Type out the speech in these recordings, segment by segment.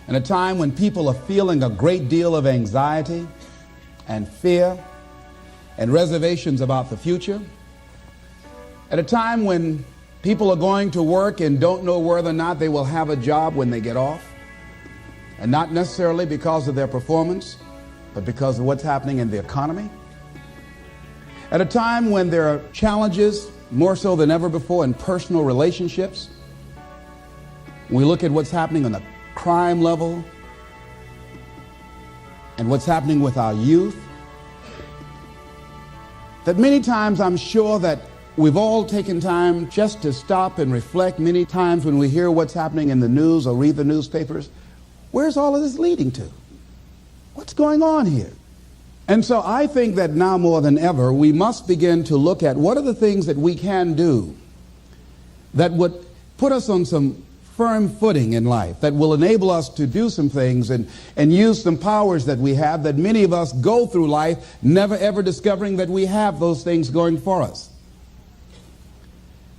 in a time when people are feeling a great deal of anxiety and fear and reservations about the future, at a time when people are going to work and don't know whether or not they will have a job when they get off, and not necessarily because of their performance, but because of what's happening in the economy. At a time when there are challenges, more so than ever before, in personal relationships. We look at what's happening on the crime level and what's happening with our youth. That many times I'm sure that we've all taken time just to stop and reflect. Many times when we hear what's happening in the news or read the newspapers, where's all of this leading to? What's going on here? And so I think that now more than ever, we must begin to look at what are the things that we can do that would put us on some firm footing in life, that will enable us to do some things and use some powers that we have, that many of us go through life never ever discovering that we have those things going for us.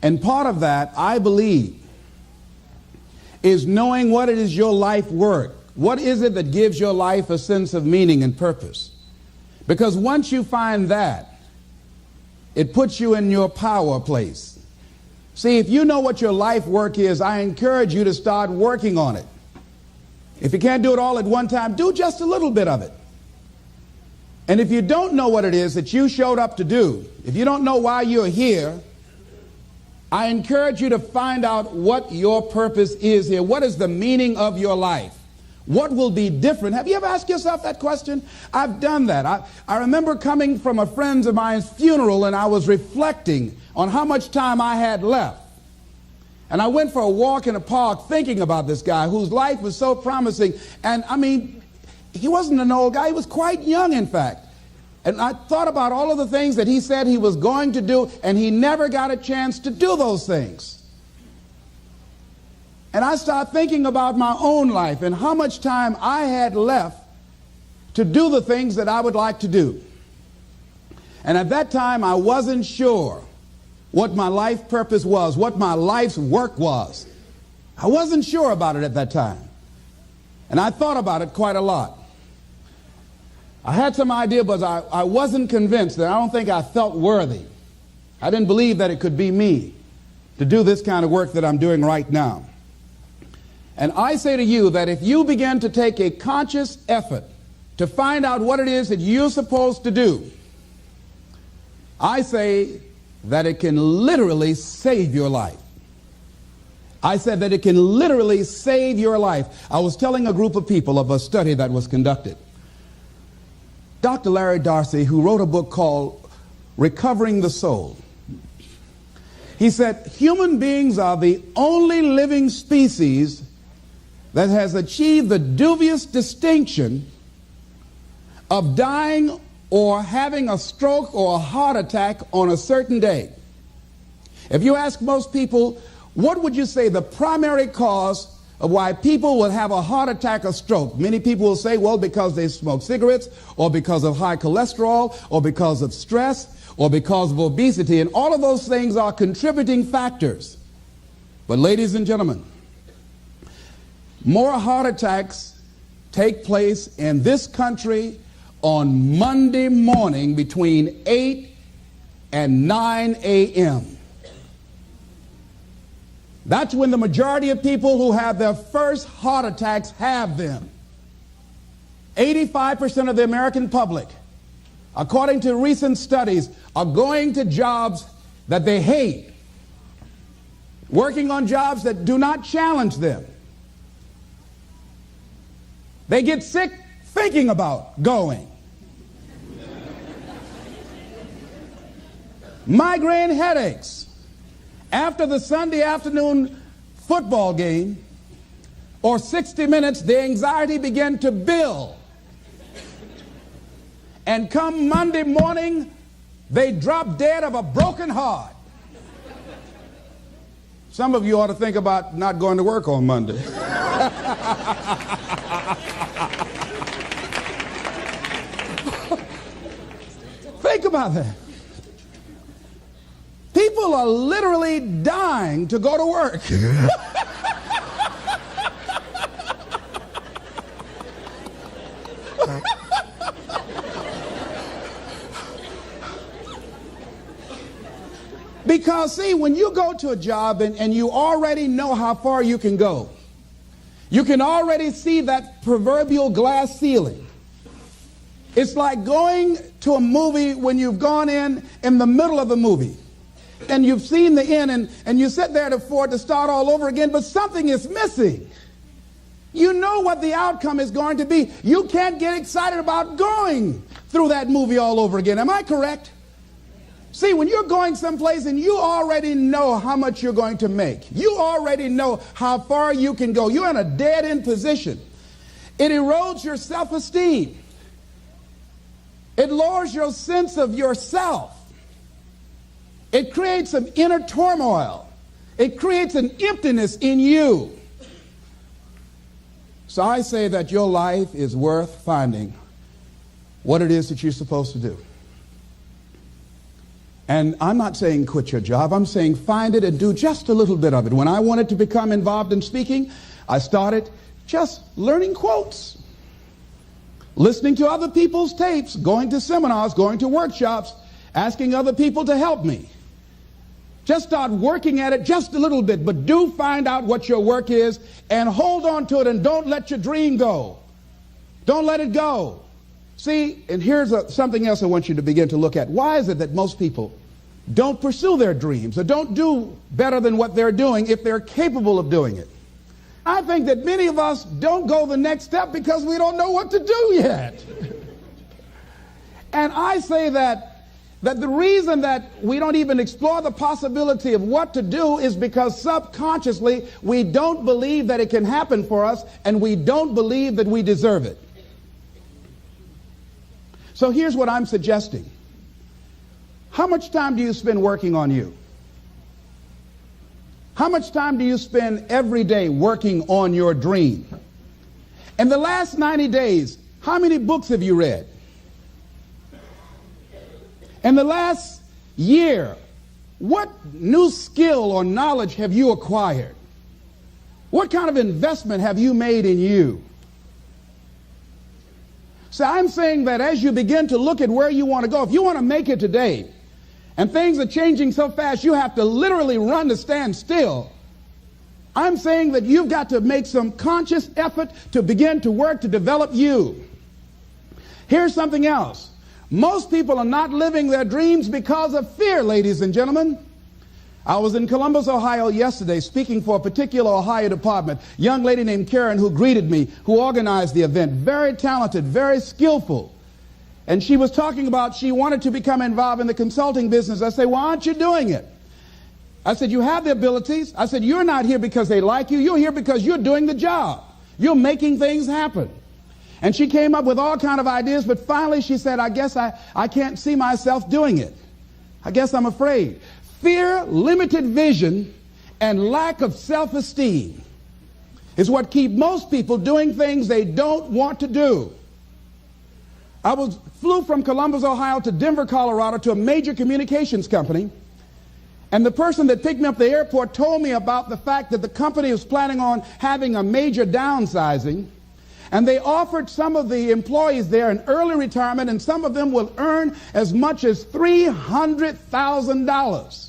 And part of that, I believe, is knowing what it is your life work. What is it that gives your life a sense of meaning and purpose? Because once you find that, it puts you in your power place. See, if you know what your life work is, I encourage you to start working on it. If you can't do it all at one time, do just a little bit of it. And if you don't know what it is that you showed up to do, if you don't know why you're here, I encourage you to find out what your purpose is here. What is the meaning of your life? What will be different? Have you ever asked yourself that question? I've done that. I remember coming from a friend of mine's funeral, and I was reflecting on how much time I had left. And I went for a walk in a park thinking about this guy whose life was so promising. And I mean, he wasn't an old guy. He was quite young, in fact. And I thought about all of the things that he said he was going to do, and he never got a chance to do those things. And I started thinking about my own life and how much time I had left to do the things that I would like to do. And at that time, I wasn't sure what my life purpose was, what my life's work was. I wasn't sure about it at that time. And I thought about it quite a lot. I had some idea, but I wasn't convinced, that I don't think I felt worthy. I didn't believe that it could be me to do this kind of work that I'm doing right now. And I say to you that if you begin to take a conscious effort to find out what it is that you're supposed to do, I say that it can literally save your life. I said that it can literally save your life. I was telling a group of people of a study that was conducted. Dr. Larry Darcy, who wrote a book called Recovering the Soul, he said, human beings are the only living species that has achieved the dubious distinction of dying or having a stroke or a heart attack on a certain day. If you ask most people, what would you say the primary cause of why people will have a heart attack or stroke? Many people will say, well, because they smoke cigarettes, or because of high cholesterol, or because of stress, or because of obesity, and all of those things are contributing factors. But ladies and gentlemen, more heart attacks take place in this country on Monday morning between 8 and 9 a.m. That's when the majority of people who have their first heart attacks have them. 85% of the American public, according to recent studies, are going to jobs that they hate, working on jobs that do not challenge them. They get sick thinking about going. Migraine headaches. After the Sunday afternoon football game or 60 minutes, the anxiety began to build. And come Monday morning, they drop dead of a broken heart. Some of you ought to think about not going to work on Monday. Think about that. People are literally dying to go to work. Because, see, when you go to a job and you already know how far you can go, you can already see that proverbial glass ceiling. It's like going to a movie when you've gone in the middle of the movie and you've seen the end and you sit there for it to start all over again, but something is missing. You know what the outcome is going to be. You can't get excited about going through that movie all over again. Am I correct? See, when you're going someplace and you already know how much you're going to make, you already know how far you can go, you're in a dead-end position. It erodes your self-esteem. It lowers your sense of yourself. It creates some inner turmoil. It creates an emptiness in you. So I say that your life is worth finding what it is that you're supposed to do. And I'm not saying quit your job. I'm saying find it and do just a little bit of it. When I wanted to become involved in speaking, I started just learning quotes, listening to other people's tapes, going to seminars, going to workshops, asking other people to help me. Just start working at it just a little bit, but do find out what your work is and hold on to it and don't let your dream go. Don't let it go. See, and here's something else I want you to begin to look at. Why is it that most people don't pursue their dreams or don't do better than what they're doing if they're capable of doing it? I think that many of us don't go the next step because we don't know what to do yet. And I say that the reason that we don't even explore the possibility of what to do is because subconsciously we don't believe that it can happen for us and we don't believe that we deserve it. So here's what I'm suggesting. How much time do you spend working on you? How much time do you spend every day working on your dream? In the last 90 days, how many books have you read? In the last year, what new skill or knowledge have you acquired? What kind of investment have you made in you? So I'm saying that as you begin to look at where you want to go, if you want to make it today, and things are changing so fast you have to literally run to stand still, I'm saying that you've got to make some conscious effort to begin to work to develop you. Here's something else. Most people are not living their dreams because of fear, ladies and gentlemen. I was in Columbus, Ohio yesterday speaking for a particular Ohio department. A young lady named Karen who greeted me, who organized the event. Very talented, very skillful. And she was talking about she wanted to become involved in the consulting business. I said, why aren't you doing it? I said, you have the abilities. I said, you're not here because they like you. You're here because you're doing the job. You're making things happen. And she came up with all kinds of ideas, but finally she said, I guess I can't see myself doing it. I guess I'm afraid. Fear, limited vision, and lack of self-esteem is what keep most people doing things they don't want to do. I flew from Columbus, Ohio to Denver, Colorado to a major communications company, and the person that picked me up at the airport told me about the fact that the company was planning on having a major downsizing, and they offered some of the employees there an early retirement, and some of them will earn as much as $300,000.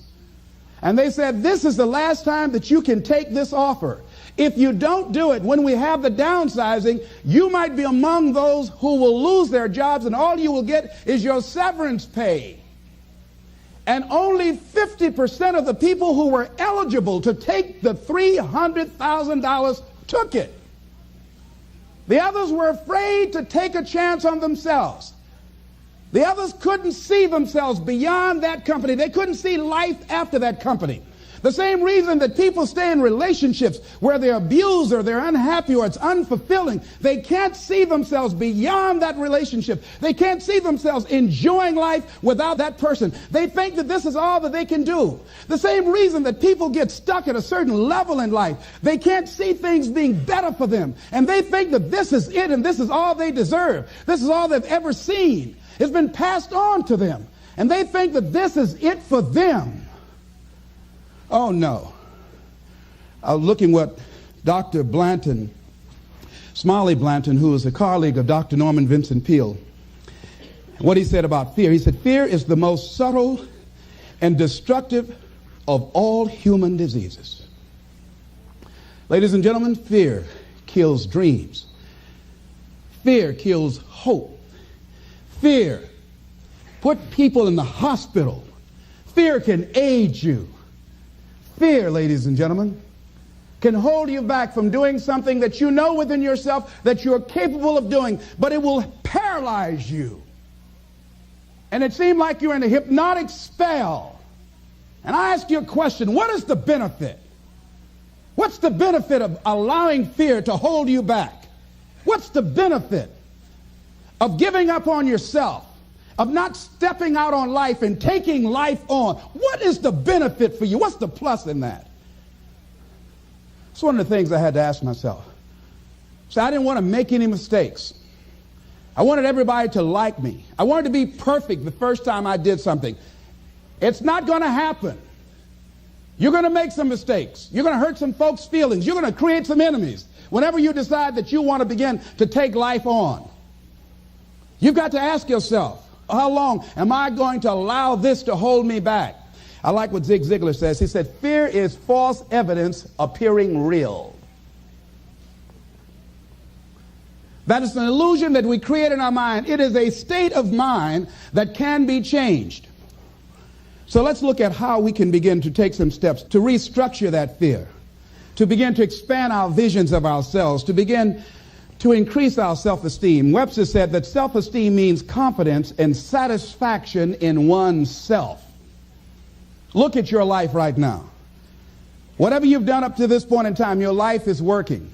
And they said, this is the last time that you can take this offer. If you don't do it, when we have the downsizing, you might be among those who will lose their jobs, and all you will get is your severance pay. And only 50% of the people who were eligible to take the $300,000 took it. The others were afraid to take a chance on themselves. The others couldn't see themselves beyond that company. They couldn't see life after that company. The same reason that people stay in relationships where they're abused or they're unhappy or it's unfulfilling. They can't see themselves beyond that relationship. They can't see themselves enjoying life without that person. They think that this is all that they can do. The same reason that people get stuck at a certain level in life. They can't see things being better for them. And they think that this is it and this is all they deserve. This is all they've ever seen. It's been passed on to them. And they think that this is it for them. Oh, no. I was looking what Dr. Blanton, Smiley Blanton, who is a colleague of Dr. Norman Vincent Peale, what he said about fear. He said, fear is the most subtle and destructive of all human diseases. Ladies and gentlemen, fear kills dreams. Fear kills hope. Fear put people in the hospital. Fear can age you. Fear, ladies and gentlemen, can hold you back from doing something that you know within yourself that you're capable of doing, but it will paralyze you. And it seemed like you're in a hypnotic spell. And I ask you a question, what is the benefit? What's the benefit of allowing fear to hold you back? What's the benefit of giving up on yourself, of not stepping out on life and taking life on? What is the benefit for you? What's the plus in that? It's one of the things I had to ask myself. So I didn't want to make any mistakes. I wanted everybody to like me. I wanted to be perfect the first time I did something. It's not going to happen. You're going to make some mistakes. You're going to hurt some folks' feelings. You're going to create some enemies whenever you decide that you want to begin to take life on. You've got to ask yourself, how long am I going to allow this to hold me back? I like what Zig Ziglar says. He said, fear is false evidence appearing real. That is an illusion that we create in our mind. It is a state of mind that can be changed. So let's look at how we can begin to take some steps to restructure that fear, to begin to expand our visions of ourselves, to begin to increase our self-esteem. Webster said that self-esteem means confidence and satisfaction in oneself. Look at your life right now. Whatever you've done up to this point in time, your life is working.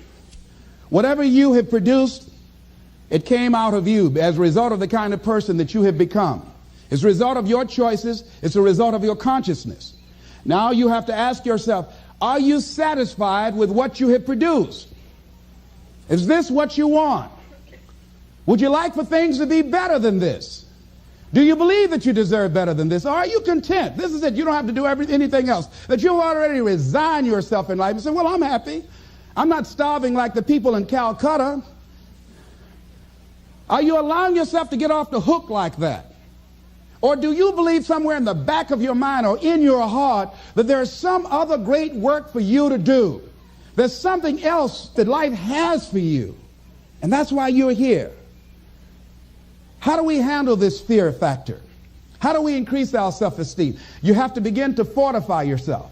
Whatever you have produced, it came out of you as a result of the kind of person that you have become. It's a result of your choices. It's a result of your consciousness. Now you have to ask yourself, are you satisfied with what you have produced? Is this what you want? Would you like for things to be better than this? Do you believe that you deserve better than this? Or are you content? This is it. You don't have to do anything else. That you've already resigned yourself in life and say, well, I'm happy. I'm not starving like the people in Calcutta. Are you allowing yourself to get off the hook like that? Or do you believe somewhere in the back of your mind or in your heart that there's some other great work for you to do? There's something else that life has for you. And that's why you're here. How do we handle this fear factor? How do we increase our self-esteem? You have to begin to fortify yourself.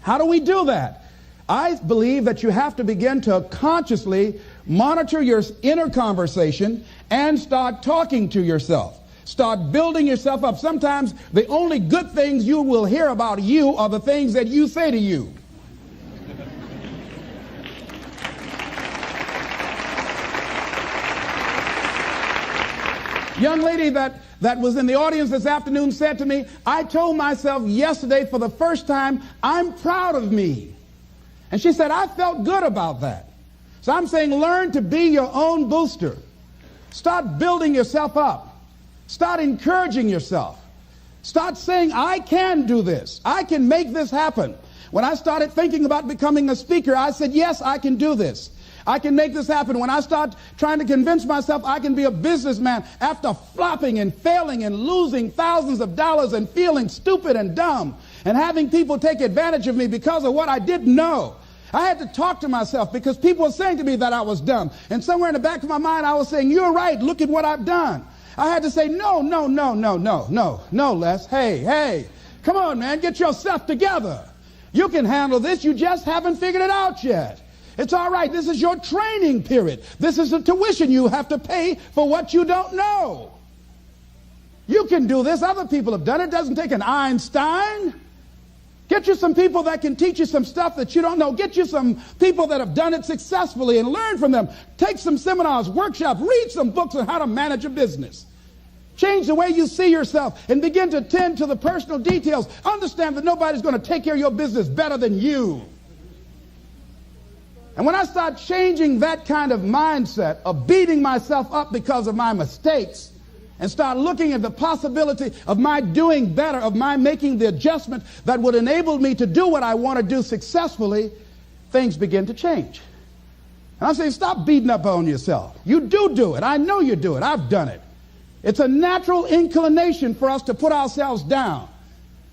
How do we do that? I believe that you have to begin to consciously monitor your inner conversation and start talking to yourself. Start building yourself up. Sometimes the only good things you will hear about you are the things that you say to you. Young lady that was in the audience this afternoon said to me, I told myself yesterday for the first time, I'm proud of me. And she said, I felt good about that. So I'm saying learn to be your own booster. Start building yourself up. Start encouraging yourself. Start saying, I can do this. I can make this happen. When I started thinking about becoming a speaker, I said, yes, I can do this. I can make this happen. When I start trying to convince myself I can be a businessman after flopping and failing and losing thousands of dollars and feeling stupid and dumb and having people take advantage of me because of what I didn't know. I had to talk to myself because people were saying to me that I was dumb. And somewhere in the back of my mind, I was saying, you're right. Look at what I've done. I had to say, no, Les. Hey, come on, man. Get yourself together. You can handle this. You just haven't figured it out yet. It's all right. This is your training period. This is the tuition you have to pay for what you don't know. You can do this. Other people have done it. It doesn't take an Einstein. Get you some people that can teach you some stuff that you don't know. Get you some people that have done it successfully and learn from them. Take some seminars, workshops, read some books on how to manage a business. Change the way you see yourself and begin to tend to the personal details. Understand that nobody's going to take care of your business better than you. And when I start changing that kind of mindset of beating myself up because of my mistakes and start looking at the possibility of my doing better, of my making the adjustment that would enable me to do what I want to do successfully, things begin to change. And I'm saying, stop beating up on yourself. You do it. I know you do it. I've done it. It's a natural inclination for us to put ourselves down.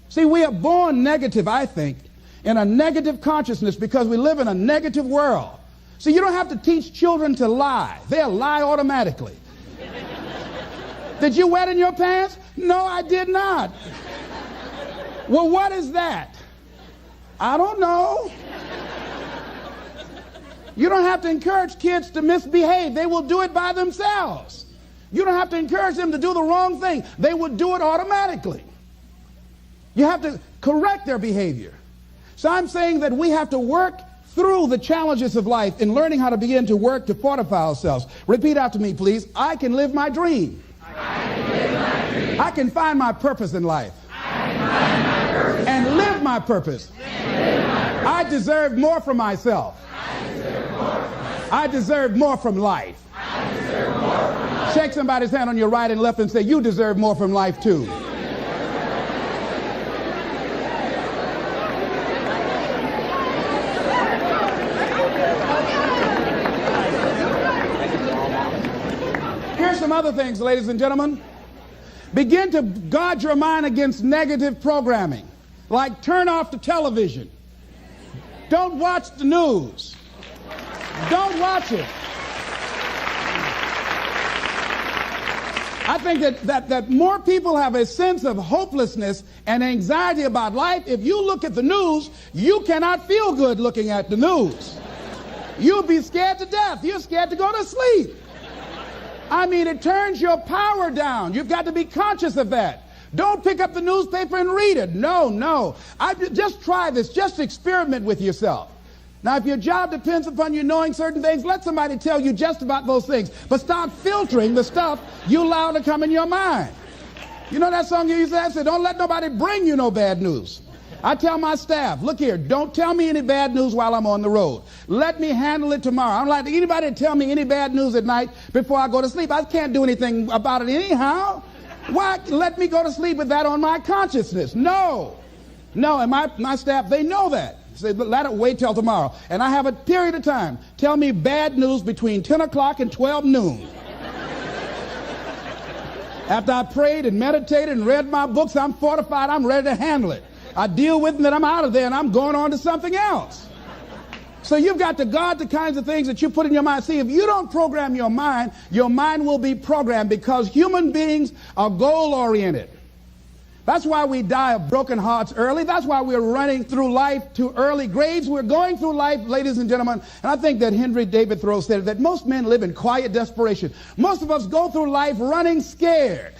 See, we are born negative, I think, in a negative consciousness because we live in a negative world. See, you don't have to teach children to lie. They'll lie automatically. Did you wet in your pants? No, I did not. Well, what is that? I don't know. You don't have to encourage kids to misbehave. They will do it by themselves. You don't have to encourage them to do the wrong thing. They will do it automatically. You have to correct their behavior. So I'm saying that we have to work through the challenges of life in learning how to begin to work to fortify ourselves. Repeat after me, please. I can live my dream. I can find my purpose in life. And live my purpose. I deserve more from myself. I deserve more from life. Shake somebody's hand on your right and left and say, you deserve more from life too. Here's some other things, ladies and gentlemen. Begin to guard your mind against negative programming, like turn off the television. Don't watch the news. Don't watch it. I think that more people have a sense of hopelessness and anxiety about life. If you look at the news, you cannot feel good looking at the news. You'll be scared to death. You're scared to go to sleep. I mean, it turns your power down. You've got to be conscious of that. Don't pick up the newspaper and read it. No. Just try this. Just experiment with yourself. Now, if your job depends upon you knowing certain things, let somebody tell you just about those things. But start filtering the stuff you allow to come in your mind. You know that song you used to have? Say, don't let nobody bring you no bad news. I tell my staff, look here, don't tell me any bad news while I'm on the road. Let me handle it tomorrow. I don't like anybody to tell me any bad news at night before I go to sleep. I can't do anything about it anyhow. Why let me go to sleep with that on my consciousness? No, and my staff, they know that. Say, let it wait till tomorrow. And I have a period of time. Tell me bad news between 10 o'clock and 12 noon. After I prayed and meditated and read my books, I'm fortified, I'm ready to handle it. I deal with them, then I'm out of there and I'm going on to something else. So you've got to guard the kinds of things that you put in your mind. See, if you don't program your mind will be programmed because human beings are goal-oriented. That's why we die of broken hearts early. That's why we're running through life to early graves. We're going through life, ladies and gentlemen, and I think that Henry David Thoreau said that most men live in quiet desperation. Most of us go through life running scared.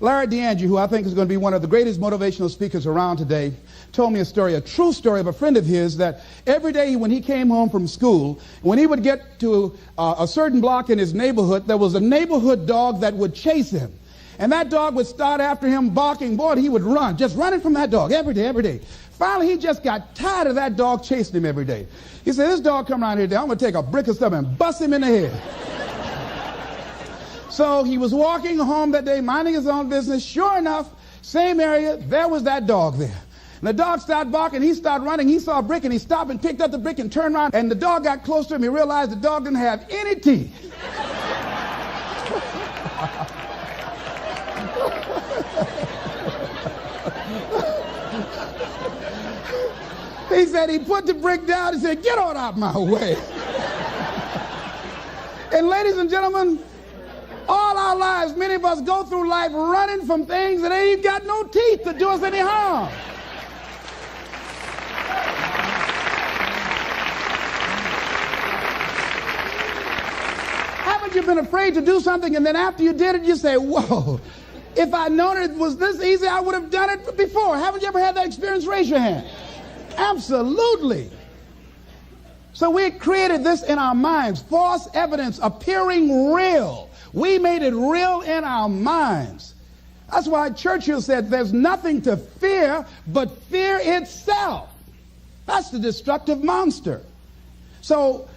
Larry DeAndre, who I think is going to be one of the greatest motivational speakers around today, told me a true story of a friend of his that every day when he came home from school, when he would get to a certain block in his neighborhood, there was a neighborhood dog that would chase him. And that dog would start after him barking. Boy, he would run, just running from that dog every day. Finally, he just got tired of that dog chasing him every day. He said, this dog come around here today, I'm going to take a brick or something and bust him in the head. So he was walking home that day, minding his own business. Sure enough, same area, there was that dog there. And the dog started barking, he started running, he saw a brick and he stopped and picked up the brick and turned around. And the dog got close to him, he realized the dog didn't have any teeth. He said he put the brick down and said, get on out my way. And ladies and gentlemen, all our lives, many of us go through life running from things that ain't got no teeth to do us any harm. Haven't you been afraid to do something and then after you did it, you say, whoa, if I'd known it was this easy, I would have done it before. Haven't you ever had that experience? Raise your hand. Absolutely. So we created this in our minds, false evidence appearing real. We made it real in our minds. That's why Churchill said there's nothing to fear but fear itself. That's the destructive monster. So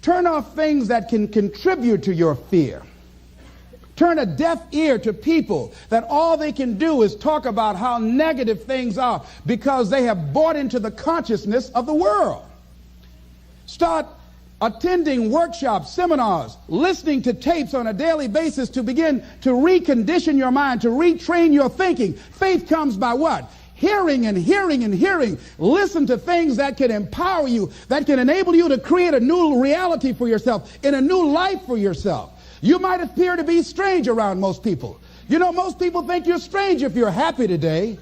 turn off things that can contribute to your fear. Turn a deaf ear to people that all they can do is talk about how negative things are because they have bought into the consciousness of the world. Start attending workshops, seminars, listening to tapes on a daily basis to begin to recondition your mind, to retrain your thinking. Faith comes by what? hearing and hearing and hearing. Listen to things that can empower you, that can enable you to create a new reality for yourself, in a new life for yourself. You might appear to be strange around most people. You know, most people think you're strange if you're happy today.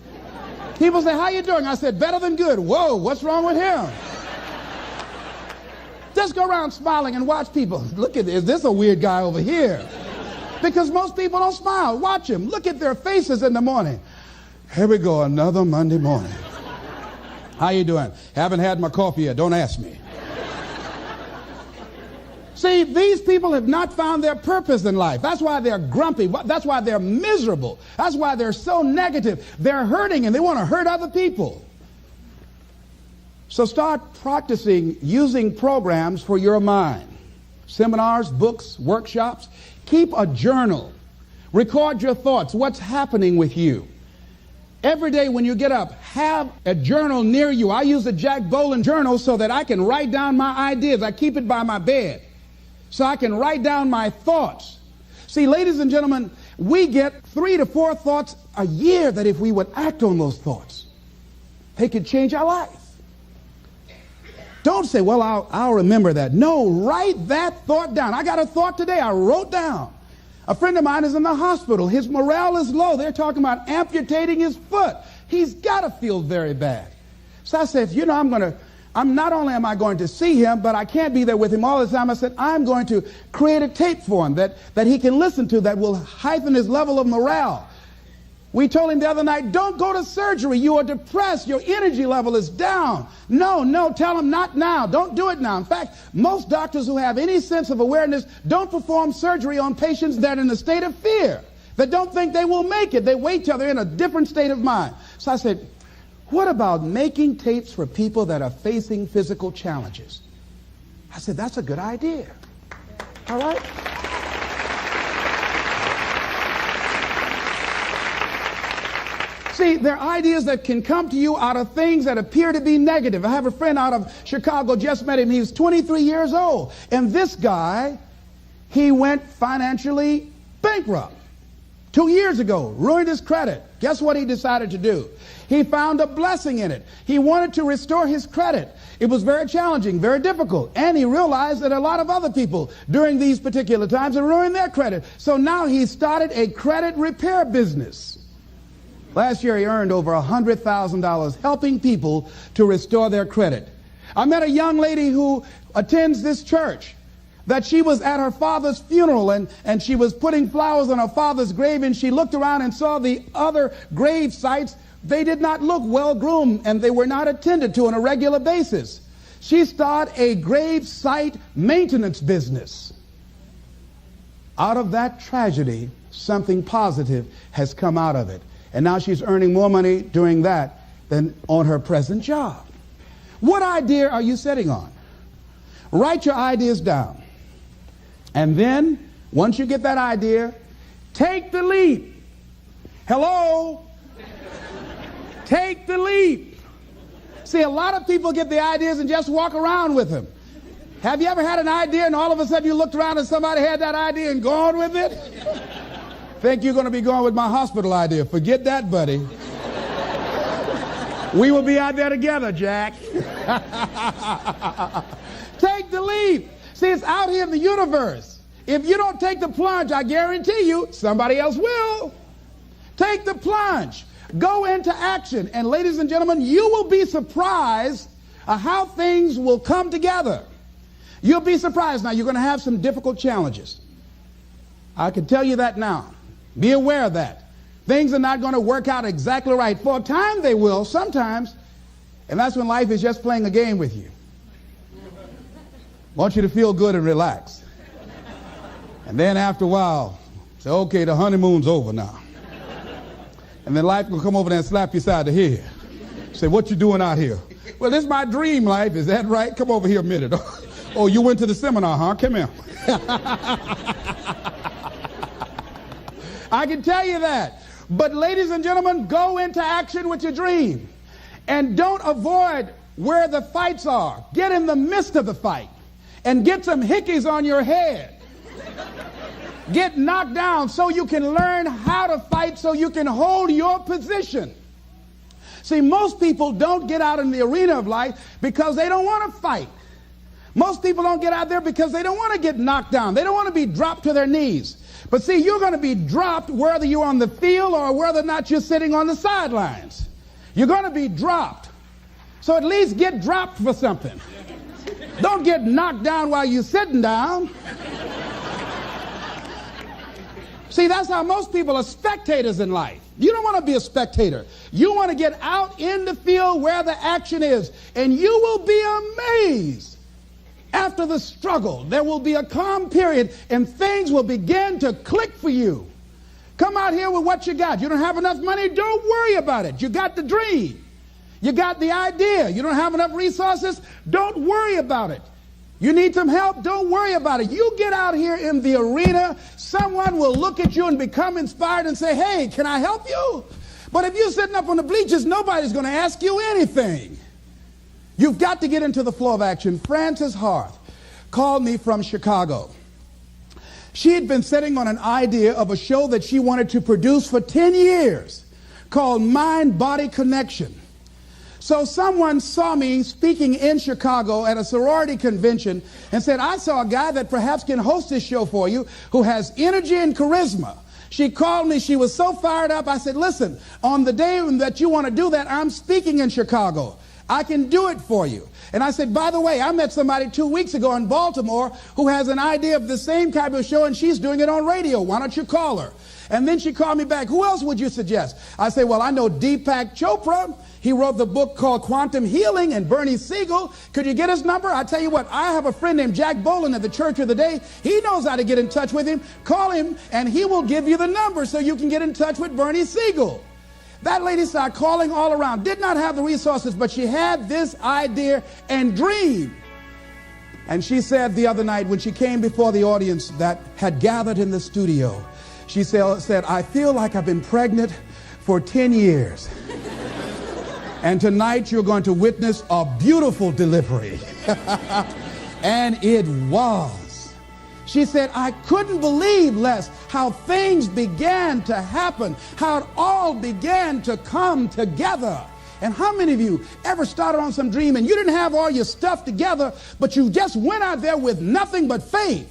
People say, how you doing? I said, better than good. Whoa, what's wrong with him? Just go around smiling and watch people. Look at this. Is this a weird guy over here? Because most people don't smile. Watch them. Look at their faces in the morning. Here we go, another Monday morning. How you doing? Haven't had my coffee yet. Don't ask me. See, these people have not found their purpose in life. That's why they're grumpy. That's why they're miserable. That's why they're so negative. They're hurting and they want to hurt other people. So start practicing using programs for your mind. Seminars, books, workshops. Keep a journal. Record your thoughts. What's happening with you? Every day when you get up, have a journal near you. I use a Jack Boland journal so that I can write down my ideas. I keep it by my bed so I can write down my thoughts. See, ladies and gentlemen, we get 3 to 4 thoughts a year that if we would act on those thoughts, they could change our life. Don't say, well, I'll remember that. No, write that thought down. I got a thought today I wrote down. A friend of mine is in the hospital. His morale is low. They're talking about amputating his foot. He's got to feel very bad. So I said, you know, not only am I going to see him, but I can't be there with him all the time. I said, I'm going to create a tape for him that he can listen to that will heighten his level of morale. We told him the other night, don't go to surgery. You are depressed. Your energy level is down. No, tell him not now. Don't do it now. In fact, most doctors who have any sense of awareness don't perform surgery on patients that are in a state of fear, that don't think they will make it. They wait till they're in a different state of mind. So I said, what about making tapes for people that are facing physical challenges? I said, that's a good idea. All right? See, there are ideas that can come to you out of things that appear to be negative. I have a friend out of Chicago, just met him. He was 23 years old. And this guy, he went financially bankrupt 2 years ago, ruined his credit. Guess what he decided to do? He found a blessing in it. He wanted to restore his credit. It was very challenging, very difficult. And he realized that a lot of other people during these particular times had ruined their credit. So now he started a credit repair business. Last year he earned over $100,000 helping people to restore their credit. I met a young lady who attends this church, that she was at her father's funeral and she was putting flowers on her father's grave, and she looked around and saw the other grave sites. They did not look well groomed and they were not attended to on a regular basis. She started a grave site maintenance business. Out of that tragedy, something positive has come out of it. And now she's earning more money doing that than on her present job. What idea are you sitting on? Write your ideas down. And then, once you get that idea, take the leap. Hello? Take the leap. See, a lot of people get the ideas and just walk around with them. Have you ever had an idea and all of a sudden you looked around and somebody had that idea and gone with it? Think you're going to be going with my hospital idea. Forget that, buddy. We will be out there together, Jack. Take the leap. See, it's out here in the universe. If you don't take the plunge, I guarantee you, somebody else will. Take the plunge. Go into action. And ladies and gentlemen, you will be surprised at how things will come together. You'll be surprised. Now, you're going to have some difficult challenges. I can tell you that now. Be aware of that. Things are not going to work out exactly right. For a time they will, sometimes. And that's when life is just playing a game with you. Want you to feel good and relax. And then after a while, say, okay, the honeymoon's over now. And then life will come over there and slap you side the head. Say, what you doing out here? Well, this is my dream life. Is that right? Come over here a minute. Oh, you went to the seminar, huh? Come here. I can tell you that. But ladies and gentlemen, go into action with your dream. And don't avoid where the fights are. Get in the midst of the fight. And get some hickeys on your head. Get knocked down so you can learn how to fight, so you can hold your position. See, most people don't get out in the arena of life because they don't want to fight. Most people don't get out there because they don't want to get knocked down. They don't want to be dropped to their knees. But see, you're going to be dropped whether you're on the field or whether or not you're sitting on the sidelines. You're going to be dropped. So at least get dropped for something. Don't get knocked down while you're sitting down. See, that's how most people are spectators in life. You don't want to be a spectator. You want to get out in the field where the action is, and you will be amazed. After the struggle, there will be a calm period, and things will begin to click for you. Come out here with what you got. You don't have enough money? Don't worry about it. You got the dream. You got the idea. You don't have enough resources? Don't worry about it. You need some help? Don't worry about it. You get out here in the arena, someone will look at you and become inspired and say, hey, can I help you? But if you're sitting up on the bleachers, nobody's going to ask you anything. You've got to get into the flow of action. Frances Harth called me from Chicago. She had been sitting on an idea of a show that she wanted to produce for 10 years called Mind-Body Connection. So someone saw me speaking in Chicago at a sorority convention and said, I saw a guy that perhaps can host this show for you who has energy and charisma. She called me. She was so fired up. I said, listen, on the day that you want to do that, I'm speaking in Chicago. I can do it for you. And I said, by the way, I met somebody 2 weeks ago in Baltimore who has an idea of the same type of show, and she's doing it on radio. Why don't you call her? And then she called me back. Who else would you suggest? I said, well, I know Deepak Chopra. He wrote the book called Quantum Healing, and Bernie Siegel. Could you get his number? I tell you what, I have a friend named Jack Boland at the Church of the Day. He knows how to get in touch with him. Call him, and he will give you the number so you can get in touch with Bernie Siegel. That lady started calling all around. Did not have the resources, but she had this idea and dream. And she said the other night when she came before the audience that had gathered in the studio, she said, I feel like I've been pregnant for 10 years. And tonight you're going to witness a beautiful delivery. And it was. She said, I couldn't believe, Les, how things began to happen, how it all began to come together. And how many of you ever started on some dream and you didn't have all your stuff together, but you just went out there with nothing but faith?